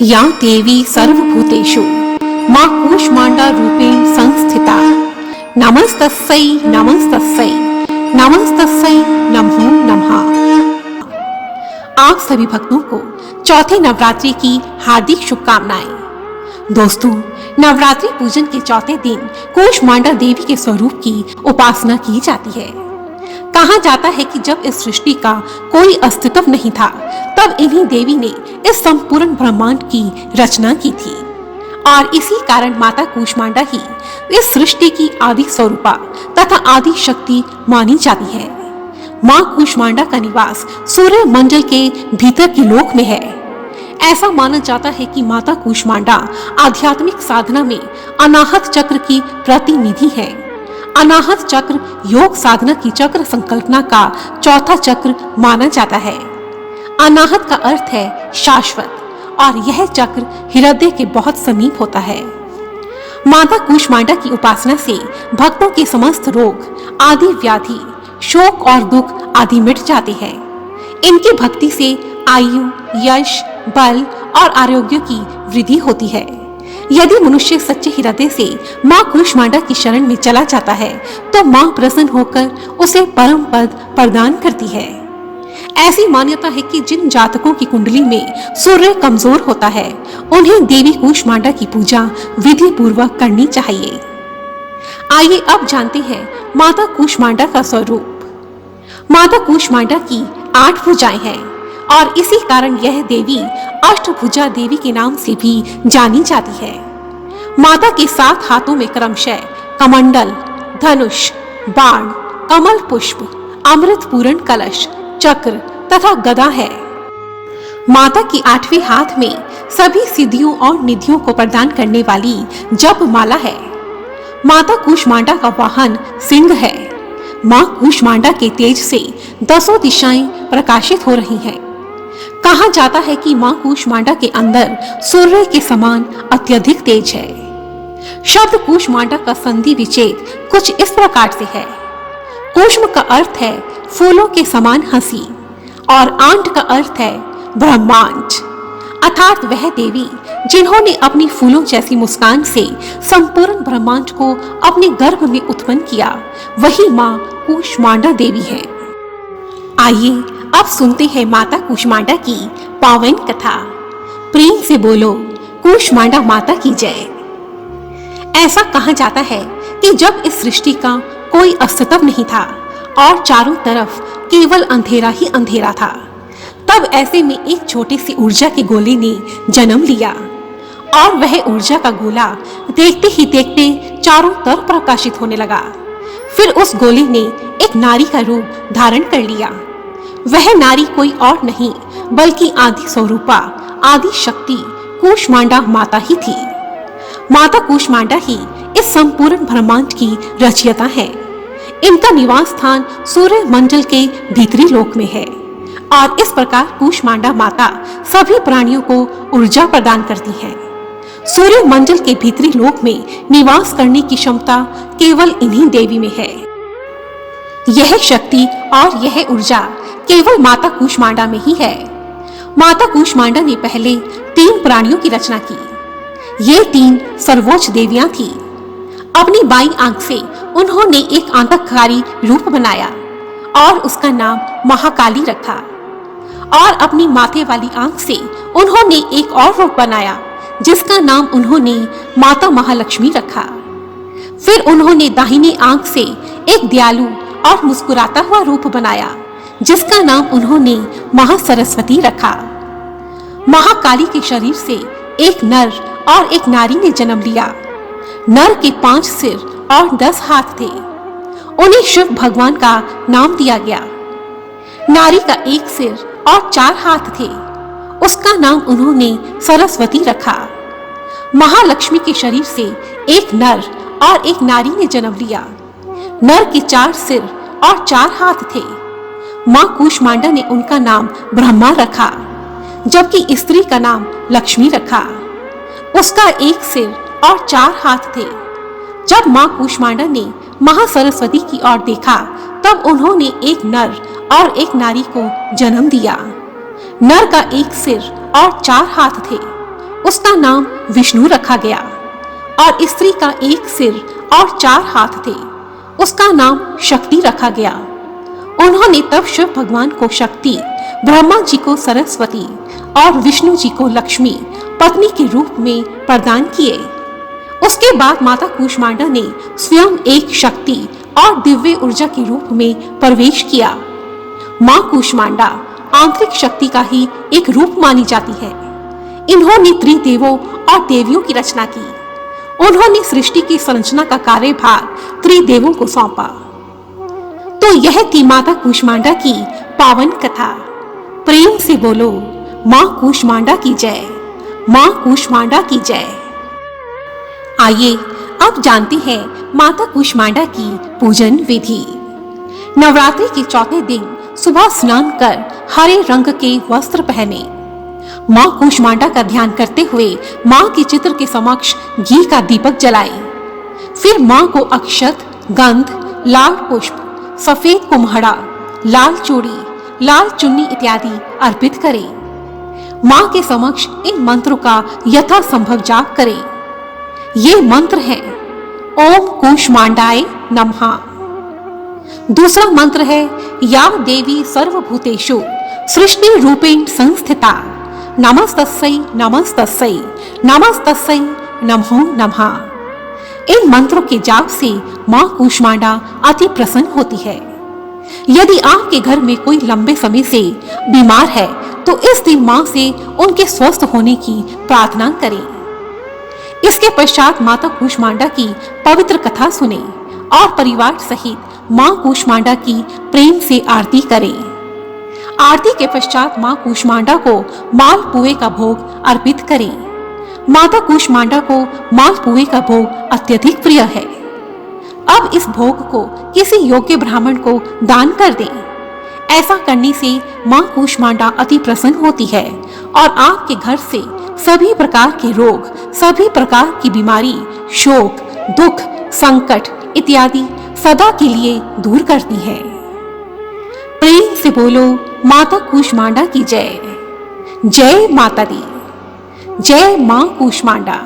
या देवी सर्वभूतेषु मा कूष्मांडा रूपेण संस्थिता नमस्तस्यै नमस्तस्यै नमस्तस्यै नमो नमः। आप सभी भक्तों को चौथे नवरात्रि की हार्दिक शुभकामनाएं। दोस्तों, नवरात्रि पूजन के चौथे दिन कूष्मांडा देवी के स्वरूप की उपासना की जाती है। कहा जाता है कि जब इस सृष्टि का कोई अस्तित्व नहीं था, तब इन्हीं देवी ने इस संपूर्ण ब्रह्मांड की रचना की थी और इसी कारण माता कूष्मांडा ही इस सृष्टि की आदि स्वरूपा तथा आदि शक्ति मानी जाती है। माँ कूष्मांडा का निवास सूर्य मंडल के भीतर की लोक में है। ऐसा माना जाता है कि माता कूष्मांडा आध्यात्मिक साधना में अनाहत चक्र की प्रतिनिधि है। अनाहत चक्र योग साधना की चक्र संकल्पना का चौथा चक्र माना जाता है। अनाहत का अर्थ है शाश्वत और यह चक्र हृदय के बहुत समीप होता है। माता कूष्मांडा की उपासना से भक्तों के समस्त रोग आदि व्याधि शोक और दुख आदि मिट जाते हैं। इनकी भक्ति से आयु यश बल और आरोग्य की वृद्धि होती है। यदि मनुष्य सच्चे हृदय से माँ कूष्मांडा की शरण में चला जाता है तो माँ प्रसन्न होकर उसे परम पद प्रदान करती है। ऐसी मान्यता है कि जिन जातकों की कुंडली में सूर्य कमजोर होता है, उन्हें देवी कूष्मांडा की पूजा विधि पूर्वक करनी चाहिए। आइए अब जानते हैं माता कूष्मांडा का स्वरूप। माता कूष्मांडा की 8 भुजाएं हैं और इसी कारण यह देवी अष्टभुजा देवी के नाम से भी जानी जाती है। माता के 7 हाथों में क्रमशः कमंडल, धनुष, बाण, कमल पुष्प, अमृत पूर्ण कलश, चक्र तथा गदा है। माता की 8वें हाथ में सभी सिद्धियों और निधियों को प्रदान करने वाली जप माला है। माता कूष्मांडा का वाहन सिंह है। माँ कूष्मांडा के तेज से 10 दिशाएं प्रकाशित हो रही हैं। कहा जाता है कि माँ कूष्मांडा के अंदर सूर्य के समान अत्यधिक तेज है। शब्द कूष्मांडा का संधि विच्छेद कुछ इस प्रकार से है। कूष्म का अर्थ है फूलों के समान हंसी और आंट का अर्थ है ब्रह्मांड, अर्थात वह देवी जिन्होंने अपनी फूलों जैसी मुस्कान से संपूर्ण ब्रह्मांड को अपने गर्भ में उत्पन्न किया, वही माँ कूष्मांडा देवी है। आइए अब सुनते हैं माता कूष्मांडा की पावन कथा। प्रेम से बोलो कूष्मांडा माता की जय। ऐसा कहा जाता है कि जब इस सृष्टि का कोई अस्तित्व नहीं था और चारों तरफ केवल अंधेरा ही अंधेरा था, तब ऐसे में एक छोटी सी ऊर्जा के गोले ने जन्म लिया और वह ऊर्जा का गोला देखते ही देखते चारों तरफ प्रकाशित होने लगा। फिर उस गोले ने एक नारी का रूप धारण कर लिया। वह नारी कोई और नहीं बल्कि आदि स्वरूपा आदि शक्ति कूष्मांडा माता ही थी। माता कूष्मांडा ही इस संपूर्ण ब्रह्मांड की रचयिता है। इनका निवास स्थान सूर्य मंडल के भीतरी लोक में है और इस प्रकार कूष्मांडा माता सभी प्राणियों को ऊर्जा प्रदान करती है। सूर्य मंडल के भीतरी लोक में निवास करने की क्षमता केवल इन्हीं देवी में है। यह शक्ति और यह ऊर्जा केवल माता कूष्मांडा में ही है। माता कूष्मांडा ने पहले 3 प्राणियों की रचना की। ये 3 सर्वोच्च देवियां थी। अपनी बाईं आंख से उन्होंने एक आतंककारी रूप बनाया और उसका नाम महाकाली रखा और अपनी माथे वाली आंख से उन्होंने एक और रूप बनाया जिसका नाम उन्होंने माता महालक्ष्मी रखा। फिर उन्होंने दाहिनी आंख से एक दयालु और मुस्कुराता हुआ रूप बनाया जिसका नाम उन्होंने महासरस्वती रखा। महाकाली के शरीर से एक नर और एक नारी ने जन्म लिया। नर के 5 सिर और 10 हाथ थे। उन्हें शिव भगवान का नाम दिया गया। नारी का 1 सिर और 4 हाथ थे। उसका नाम उन्होंने सरस्वती रखा। महालक्ष्मी के शरीर से एक नर और एक नारी ने जन्म लिया। नर के 4 सिर और 4 हाथ थे। माँ कूष्मांडा ने उनका नाम ब्रह्मा रखा, जबकि स्त्री का नाम लक्ष्मी रखा। उसका 1 सिर और 4 हाथ थे। जब माँ कूष्मांडा ने महासरस्वती की ओर देखा, तब उन्होंने एक नर और एक नारी को जन्म दिया। नर का 1 सिर और 4 हाथ थे। उसका नाम विष्णु रखा गया और स्त्री का एक सिर और 4 हाथ थे, उसका नाम शक्ति रखा गया। उन्होंने तब शिव भगवान को शक्ति, ब्रह्मा जी को सरस्वती और विष्णु जी को लक्ष्मी पत्नी के रूप में प्रदान किए। उसके बाद माता कूष्मांडा ने स्वयं एक शक्ति और दिव्य ऊर्जा के रूप में प्रवेश किया। मां कूष्मांडा आंतरिक शक्ति का ही एक रूप मानी जाती है। इन्होंने त्रिदेवों और देवियों की रचना की। उन्होंने सृष्टि की संरचना का कार्यभार त्रिदेवों को सौंपा। तो यह थी माता कूष्मांडा की पावन कथा। प्रेम से बोलो मां कूष्मांडा की जय, मां कूष्मांडा की जय। आइए अब जानते हैं माता कूष्मांडा की पूजन विधि। नवरात्रि के चौथे दिन सुबह स्नान कर हरे रंग के वस्त्र पहने, मां कूष्मांडा का ध्यान करते हुए मां के चित्र के समक्ष घी का दीपक जलाएं। फिर मां को अक्षत, गंध, लाल पुष्प, सफेद कुम्हड़ा, लाल चूड़ी, लाल चुन्नी इत्यादि अर्पित करें। मां के समक्ष इन मंत्रों का यथासंभव जाप करें। ये मंत्र है ओम कूष्मांडाय नमः। दूसरा मंत्र है या देवी सर्वभूतेषु सृष्टि रूपेण संस्थिता नमस्तस्यै नमस्तस्यै नमस्तस्यै नमो नमः। इन मंत्रों के जाप से मां कूष्मांडा अति प्रसन्न होती है। यदि आपके घर में कोई लंबे समय से बीमार है तो इस दिन मां से उनके स्वस्थ होने की प्रार्थना करें। इसके पश्चात माता कूष्मांडा की पवित्र कथा सुने और परिवार सहित मां कूष्मांडा की प्रेम से आरती करें। आरती के पश्चात मां कूष्मांडा को मालपुए का भोग अर्पित करें। माता कूष्मांडा को मालपुए का भोग अत्यधिक प्रिय है। अब इस भोग को किसी योग्य ब्राह्मण को दान कर दें। ऐसा करने से मां कूष्मांडा अति प्रसन्न होती है और आपके घर से सभी प्रकार के रोग, सभी प्रकार की बीमारी, शोक, दुख, संकट इत्यादि सदा के लिए दूर करती है। प्रेम से बोलो माता कूष्मांडा की जय। जय माता दी, जय मां कूष्मांडा।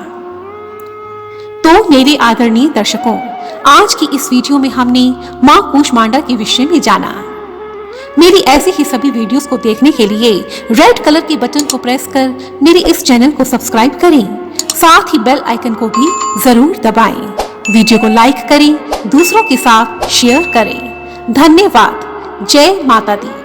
तो मेरे आदरणीय दर्शकों, आज की इस वीडियो में हमने मां कूष्मांडा के विषय में जाना। मेरी ऐसी ही सभी वीडियोस को देखने के लिए रेड कलर के बटन को प्रेस कर मेरे इस चैनल को सब्सक्राइब करें। साथ ही बेल आइकन को भी जरूर दबाएं। वीडियो को लाइक करें, दूसरों के साथ शेयर करें। धन्यवाद। जय माता दी।